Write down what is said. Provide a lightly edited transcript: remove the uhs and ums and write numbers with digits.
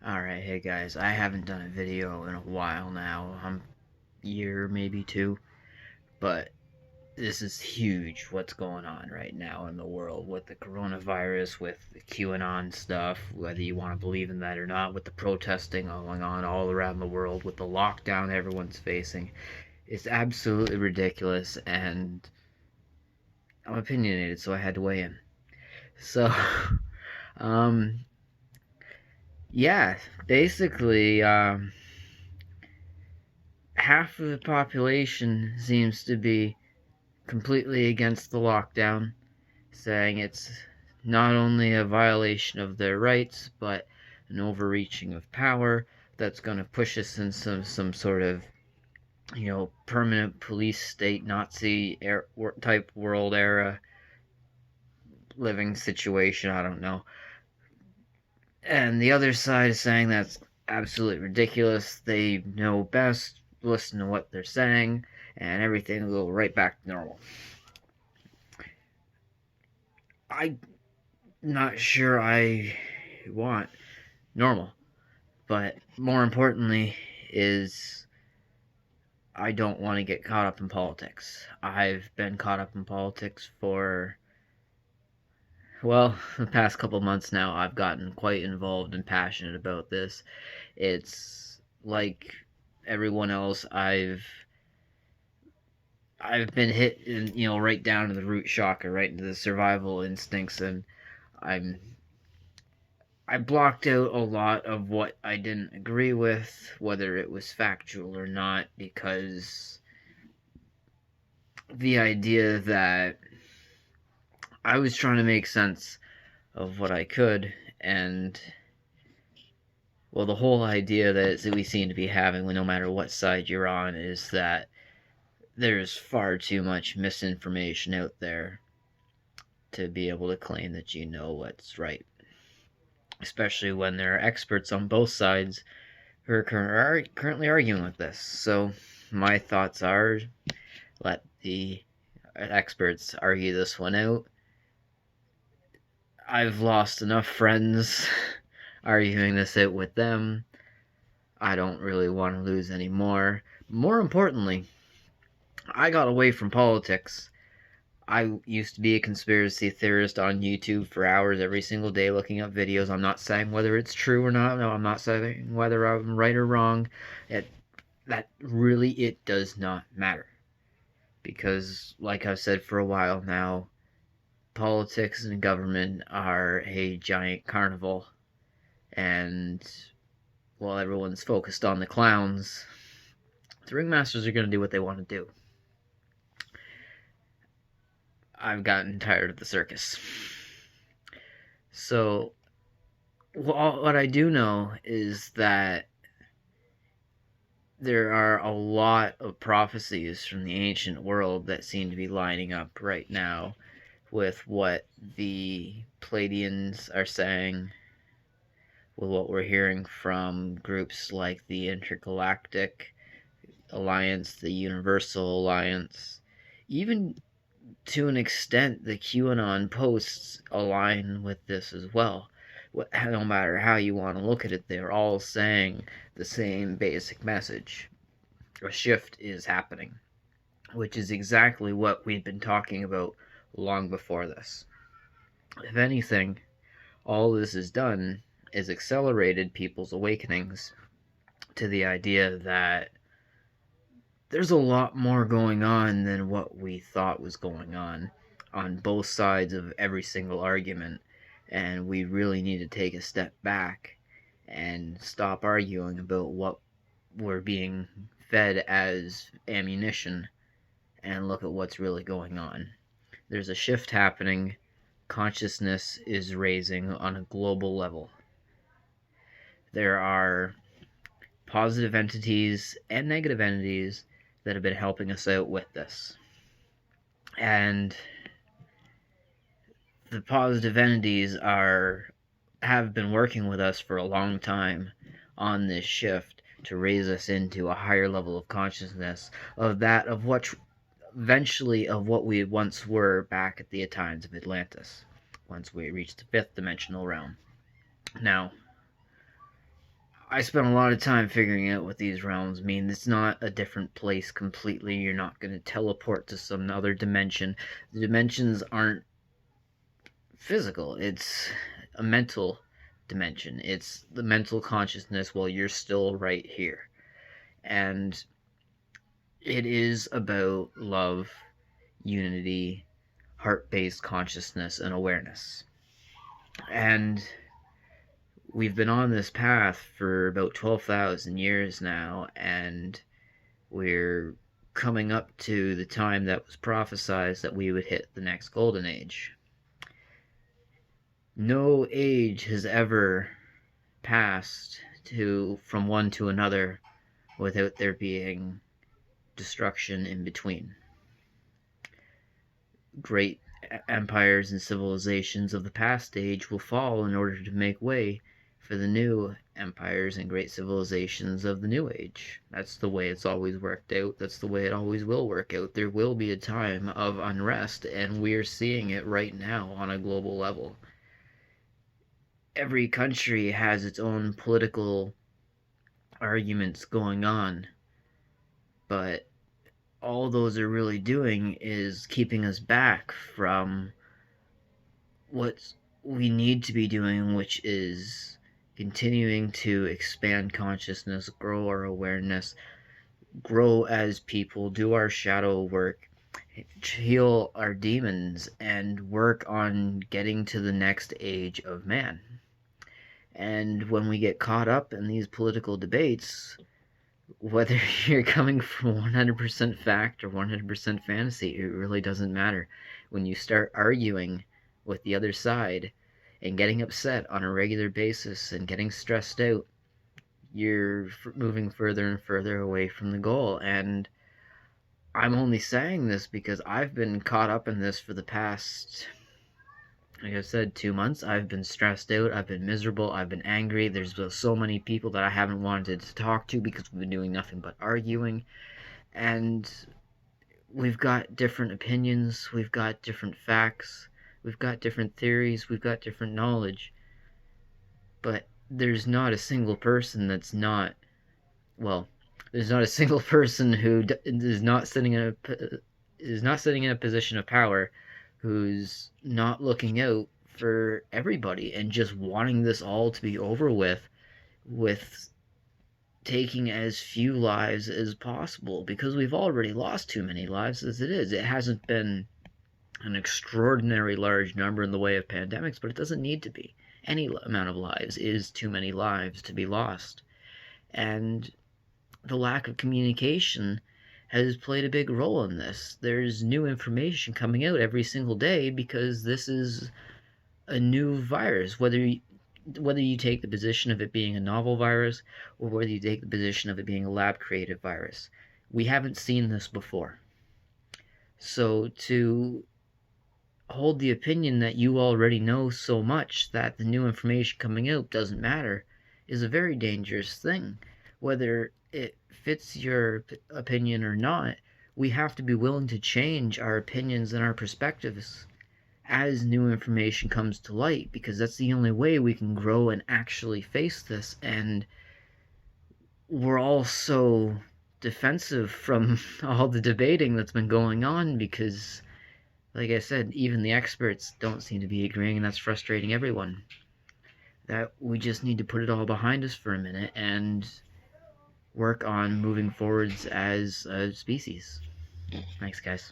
Alright, hey guys, I haven't done a video in a while now. Year, maybe two. But this is huge what's going on right now in the world with the coronavirus, with the QAnon stuff, whether you want to believe in that or not, with the protesting going on all around the world, with the lockdown everyone's facing. It's absolutely ridiculous, and I'm opinionated, so I had to weigh in. So, um, yeah, basically, half of the population seems to be completely against the lockdown, saying it's not only a violation of their rights, but an overreaching of power that's going to push us in some sort of permanent police state, Nazi type world era living situation. I don't know. And the other side is saying that's absolutely ridiculous. They know best. Listen to what they're saying, and everything will go right back to normal. I'm not sure I want normal, but more importantly is I don't want to get caught up in politics. I've been caught up in politics for, well, the past couple months now. I've gotten quite involved and passionate about this. It's like everyone else. I've been hit in, right down to the root chakra, right into the survival instincts, and I'm I blocked out a lot of what I didn't agree with, whether it was factual or not, because the idea that I was trying to make sense of what I could, and well, the whole idea that we seem to be having, no matter what side you're on, is that there's far too much misinformation out there to be able to claim that you know what's right, especially when there are experts on both sides who are currently arguing with this. So my thoughts are, let the experts argue this one out. I've lost enough friends arguing this out with them. I don't really want to lose any more. More importantly, I got away from politics. I used to be a conspiracy theorist on YouTube for hours every single day looking up videos. I'm not saying whether it's true or not. No, I'm not saying whether I'm right or wrong. It does not matter. Because, like I've said for a while now, politics and government are a giant carnival. And while everyone's focused on the clowns, the ringmasters are going to do what they want to do. I've gotten tired of the circus. So, what I do know is that there are a lot of prophecies from the ancient world that seem to be lining up right now with what the Pleiadians are saying, with what we're hearing from groups like the Intergalactic Alliance, the Universal Alliance, even to an extent the QAnon posts align with this as well. No matter how you want to look at it, they're all saying the same basic message. A shift is happening, which is exactly what we've been talking about long before this. If anything, all this has done is accelerated people's awakenings to the idea that there's a lot more going on than what we thought was going on both sides of every single argument, and we really need to take a step back and stop arguing about what we're being fed as ammunition and look at what's really going on. There's a shift happening. Consciousness is raising on a global level. There are positive entities and negative entities that have been helping us out with this. And the positive entities have been working with us for a long time on this shift to raise us into a higher level of consciousness of what eventually of what we once were back at the times of Atlantis, once we reached the fifth dimensional realm. Now, I spent a lot of time figuring out what these realms mean. It's not a different place completely. You're not going to teleport to some other dimension. The dimensions aren't physical, it's a mental dimension. It's the mental consciousness while you're still right here. And it is about love, unity, heart based consciousness, and awareness. And we've been on this path for about 12,000 years now, and we're coming up to the time that was prophesied that we would hit the next golden age. No age has ever passed from one to another without there being destruction in between. Great empires and civilizations of the past age will fall in order to make way for the new empires and great civilizations of the new age. That's the way it's always worked out. That's the way it always will work out. There will be a time of unrest, and we're seeing it right now on a global level. Every country has its own political arguments going on, but all those are really doing is keeping us back from what we need to be doing, which is continuing to expand consciousness, grow our awareness, grow as people, do our shadow work, heal our demons, and work on getting to the next age of man. And when we get caught up in these political debates, whether you're coming from 100% fact or 100% fantasy, it really doesn't matter. When you start arguing with the other side and getting upset on a regular basis and getting stressed out, you're moving further and further away from the goal. And I'm only saying this because I've been caught up in this for the past, like I said, 2 months. I've been stressed out, I've been miserable, I've been angry. There's been so many people that I haven't wanted to talk to because we've been doing nothing but arguing. And we've got different opinions, we've got different facts, we've got different theories, we've got different knowledge. But there's not a single person that's not, well, there's not a single person who is not sitting in a position of power who's not looking out for everybody and just wanting this all to be over with taking as few lives as possible, because we've already lost too many lives as it is. It hasn't been an extraordinary large number in the way of pandemics, but it doesn't need to be. Any amount of lives is too many lives to be lost. And the lack of communication has played a big role in this. There's new information coming out every single day because this is a new virus. Whether you take the position of it being a novel virus or whether you take the position of it being a lab-created virus, we haven't seen this before. So to hold the opinion that you already know so much that the new information coming out doesn't matter is a very dangerous thing. Whether it fits your opinion or not, we have to be willing to change our opinions and our perspectives as new information comes to light, because that's the only way we can grow and actually face this. And we're all so defensive from all the debating that's been going on because, like I said, even the experts don't seem to be agreeing, and that's frustrating everyone. That we just need to put it all behind us for a minute and work on moving forwards as a species. Thanks, guys.